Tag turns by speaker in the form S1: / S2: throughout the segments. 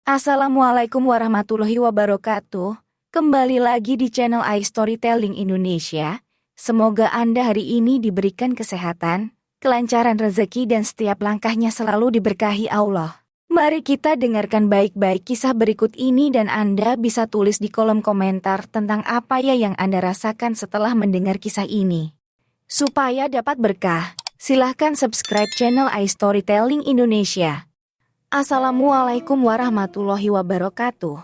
S1: Assalamualaikum warahmatullahi wabarakatuh. Kembali lagi di channel iStorytelling Indonesia. Semoga Anda hari ini diberikan kesehatan, kelancaran rezeki dan setiap langkahnya selalu diberkahi Allah. Mari kita dengarkan baik-baik kisah berikut ini dan Anda bisa tulis di kolom komentar tentang apa ya yang Anda rasakan setelah mendengar kisah ini. Supaya dapat berkah, silahkan subscribe channel iStorytelling Indonesia. Assalamualaikum warahmatullahi wabarakatuh.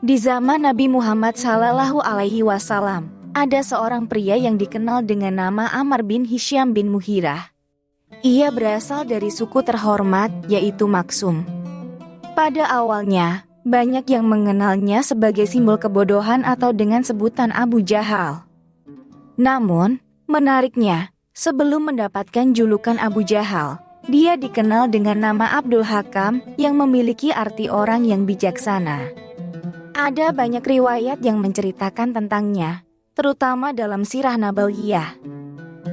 S1: Di zaman Nabi Muhammad SAW, ada seorang pria yang dikenal dengan nama Ammar bin Hisham bin Mughirah. Ia berasal dari suku terhormat yaitu Maksum. Pada awalnya, banyak yang mengenalnya sebagai simbol kebodohan atau dengan sebutan Abu Jahal. Namun, menariknya, sebelum mendapatkan julukan Abu Jahal, dia dikenal dengan nama Abdul Hakam yang memiliki arti orang yang bijaksana. Ada banyak riwayat yang menceritakan tentangnya, terutama dalam Sirah Nabawiyah.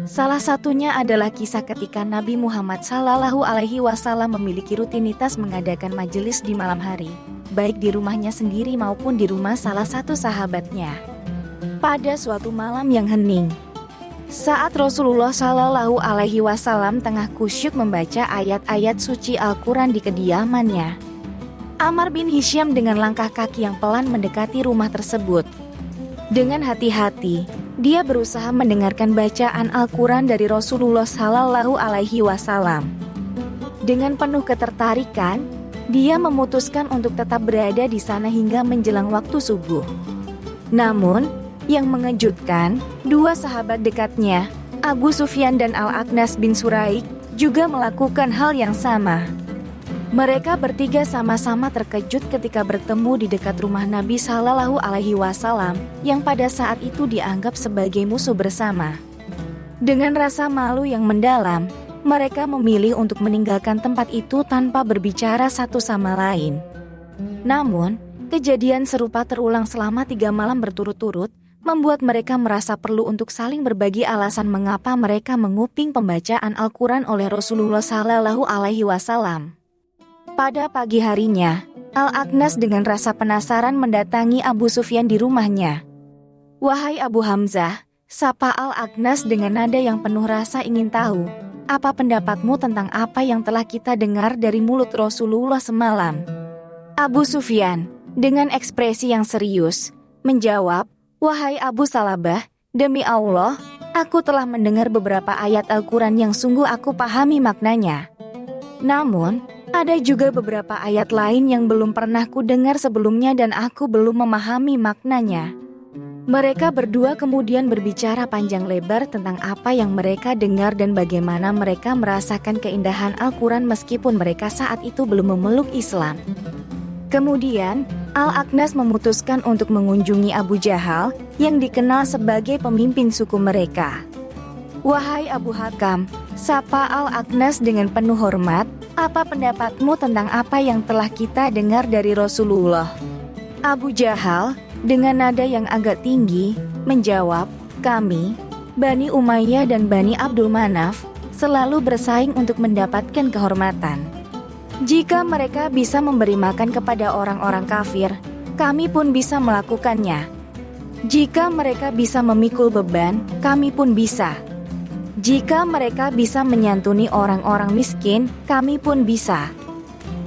S1: Salah satunya adalah kisah ketika Nabi Muhammad SAW memiliki rutinitas mengadakan majelis di malam hari, baik di rumahnya sendiri maupun di rumah salah satu sahabatnya. Pada suatu malam yang hening, saat Rasulullah SAW tengah kusyuk membaca ayat-ayat suci Al-Quran di kediamannya, Ammar bin Hisham dengan langkah kaki yang pelan mendekati rumah tersebut. Dengan hati-hati, dia berusaha mendengarkan bacaan Al-Quran dari Rasulullah SAW. Dengan penuh ketertarikan, dia memutuskan untuk tetap berada di sana hingga menjelang waktu subuh. Namun, yang mengejutkan, dua sahabat dekatnya, Abu Sufyan dan Al-Aqnas bin Suraik, juga melakukan hal yang sama. Mereka bertiga sama-sama terkejut ketika bertemu di dekat rumah Nabi SAW yang pada saat itu dianggap sebagai musuh bersama. Dengan rasa malu yang mendalam, mereka memilih untuk meninggalkan tempat itu tanpa berbicara satu sama lain. Namun, kejadian serupa terulang selama 3 malam berturut-turut, membuat mereka merasa perlu untuk saling berbagi alasan mengapa mereka menguping pembacaan Al-Quran oleh Rasulullah SAW. Pada pagi harinya, Al-Aqnas dengan rasa penasaran mendatangi Abu Sufyan di rumahnya. "Wahai Abu Hamzah," sapa Al-Aqnas dengan nada yang penuh rasa ingin tahu, "apa pendapatmu tentang apa yang telah kita dengar dari mulut Rasulullah semalam?" Abu Sufyan, dengan ekspresi yang serius, menjawab, "Wahai Abu Salabah, demi Allah, aku telah mendengar beberapa ayat Al-Quran yang sungguh aku pahami maknanya. Namun, ada juga beberapa ayat lain yang belum pernah ku dengar sebelumnya dan aku belum memahami maknanya." Mereka berdua kemudian berbicara panjang lebar tentang apa yang mereka dengar dan bagaimana mereka merasakan keindahan Al-Quran meskipun mereka saat itu belum memeluk Islam. Kemudian, Al-Aqnas memutuskan untuk mengunjungi Abu Jahal yang dikenal sebagai pemimpin suku mereka. "Wahai Abu Hakam," sapa Al-Aqnas dengan penuh hormat, "apa pendapatmu tentang apa yang telah kita dengar dari Rasulullah?" Abu Jahal, dengan nada yang agak tinggi, menjawab, "Kami, Bani Umayyah dan Bani Abdul Manaf, selalu bersaing untuk mendapatkan kehormatan. Jika mereka bisa memberi makan kepada orang-orang kafir, kami pun bisa melakukannya. Jika mereka bisa memikul beban, kami pun bisa. Jika mereka bisa menyantuni orang-orang miskin, kami pun bisa.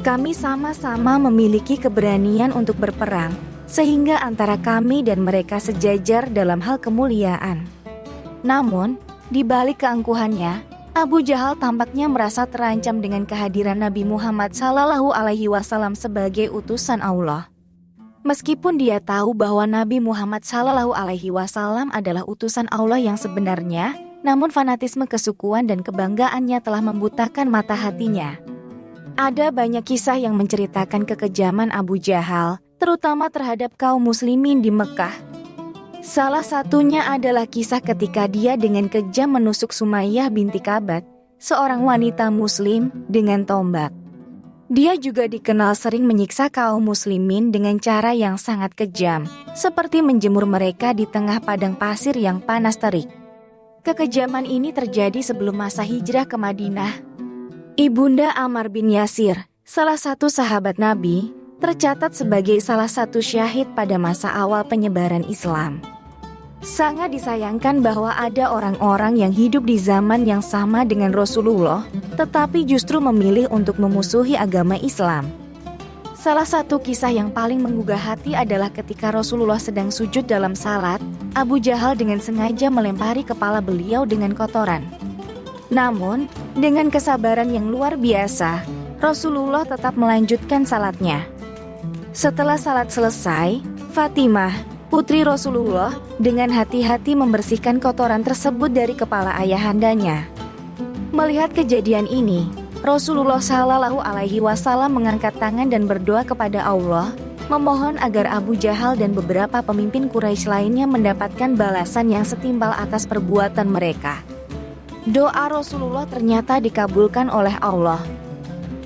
S1: Kami sama-sama memiliki keberanian untuk berperang, sehingga antara kami dan mereka sejajar dalam hal kemuliaan." Namun, di balik keangkuhannya, Abu Jahal tampaknya merasa terancam dengan kehadiran Nabi Muhammad SAW sebagai utusan Allah. Meskipun dia tahu bahwa Nabi Muhammad SAW adalah utusan Allah yang sebenarnya, namun fanatisme kesukuan dan kebanggaannya telah membutakan mata hatinya. Ada banyak kisah yang menceritakan kekejaman Abu Jahal, terutama terhadap kaum muslimin di Mekah. Salah satunya adalah kisah ketika dia dengan kejam menusuk Sumayyah binti Kabat, seorang wanita muslim, dengan tombak. Dia juga dikenal sering menyiksa kaum muslimin dengan cara yang sangat kejam, seperti menjemur mereka di tengah padang pasir yang panas terik. Kekejaman ini terjadi sebelum masa hijrah ke Madinah. Ibunda Ammar bin Yasir, salah satu sahabat Nabi, tercatat sebagai salah satu syahid pada masa awal penyebaran Islam. Sangat disayangkan bahwa ada orang-orang yang hidup di zaman yang sama dengan Rasulullah, tetapi justru memilih untuk memusuhi agama Islam. Salah satu kisah yang paling menggugah hati adalah ketika Rasulullah sedang sujud dalam salat, Abu Jahal dengan sengaja melempari kepala beliau dengan kotoran. Namun, dengan kesabaran yang luar biasa, Rasulullah tetap melanjutkan salatnya. Setelah salat selesai, Fatimah, putri Rasulullah, dengan hati-hati membersihkan kotoran tersebut dari kepala ayahandanya. Melihat kejadian ini, Rasulullah Shallallahu Alaihi Wasallam mengangkat tangan dan berdoa kepada Allah, memohon agar Abu Jahal dan beberapa pemimpin Quraisy lainnya mendapatkan balasan yang setimpal atas perbuatan mereka. Doa Rasulullah ternyata dikabulkan oleh Allah.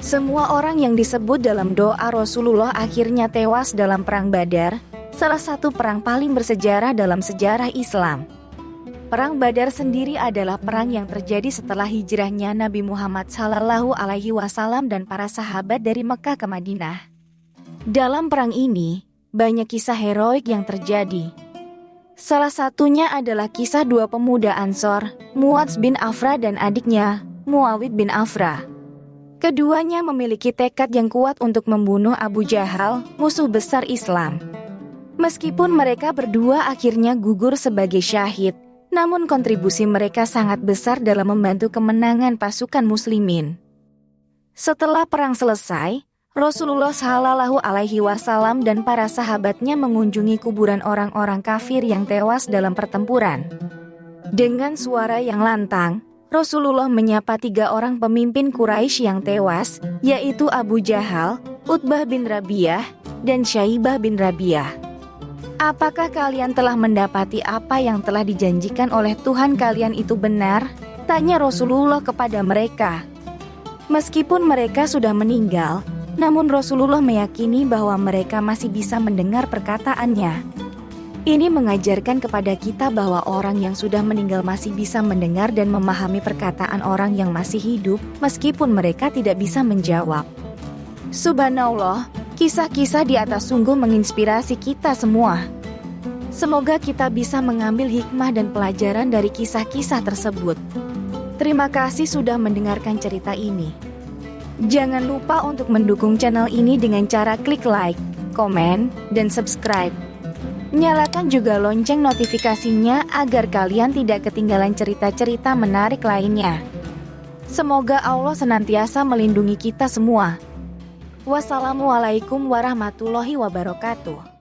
S1: Semua orang yang disebut dalam doa Rasulullah akhirnya tewas dalam Perang Badar, salah satu perang paling bersejarah dalam sejarah Islam. Perang Badar sendiri adalah perang yang terjadi setelah hijrahnya Nabi Muhammad Shallallahu Alaihi Wasallam dan para sahabat dari Mekah ke Madinah. Dalam perang ini, banyak kisah heroik yang terjadi. Salah satunya adalah kisah dua pemuda Ansor, Muadz bin Afra dan adiknya, Muawid bin Afra. Keduanya memiliki tekad yang kuat untuk membunuh Abu Jahal, musuh besar Islam. Meskipun mereka berdua akhirnya gugur sebagai syahid, namun kontribusi mereka sangat besar dalam membantu kemenangan pasukan muslimin. Setelah perang selesai, Rasulullah Shallallahu Alaihi Wasallam dan para sahabatnya mengunjungi kuburan orang-orang kafir yang tewas dalam pertempuran. Dengan suara yang lantang, Rasulullah menyapa 3 orang pemimpin Quraisy yang tewas, yaitu Abu Jahal, Utbah bin Rabi'ah, dan Syaibah bin Rabi'ah. Apakah kalian telah mendapati apa yang telah dijanjikan oleh Tuhan kalian itu benar? Tanya Rasulullah kepada mereka. Meskipun mereka sudah meninggal, namun Rasulullah meyakini bahwa mereka masih bisa mendengar perkataannya. Ini mengajarkan kepada kita bahwa orang yang sudah meninggal masih bisa mendengar dan memahami perkataan orang yang masih hidup, meskipun mereka tidak bisa menjawab. Subhanallah, kisah-kisah di atas sungguh menginspirasi kita semua. Semoga kita bisa mengambil hikmah dan pelajaran dari kisah-kisah tersebut. Terima kasih sudah mendengarkan cerita ini. Jangan lupa untuk mendukung channel ini dengan cara klik like, komen, dan subscribe. Nyalakan juga lonceng notifikasinya agar kalian tidak ketinggalan cerita-cerita menarik lainnya. Semoga Allah senantiasa melindungi kita semua. Wassalamualaikum warahmatullahi wabarakatuh.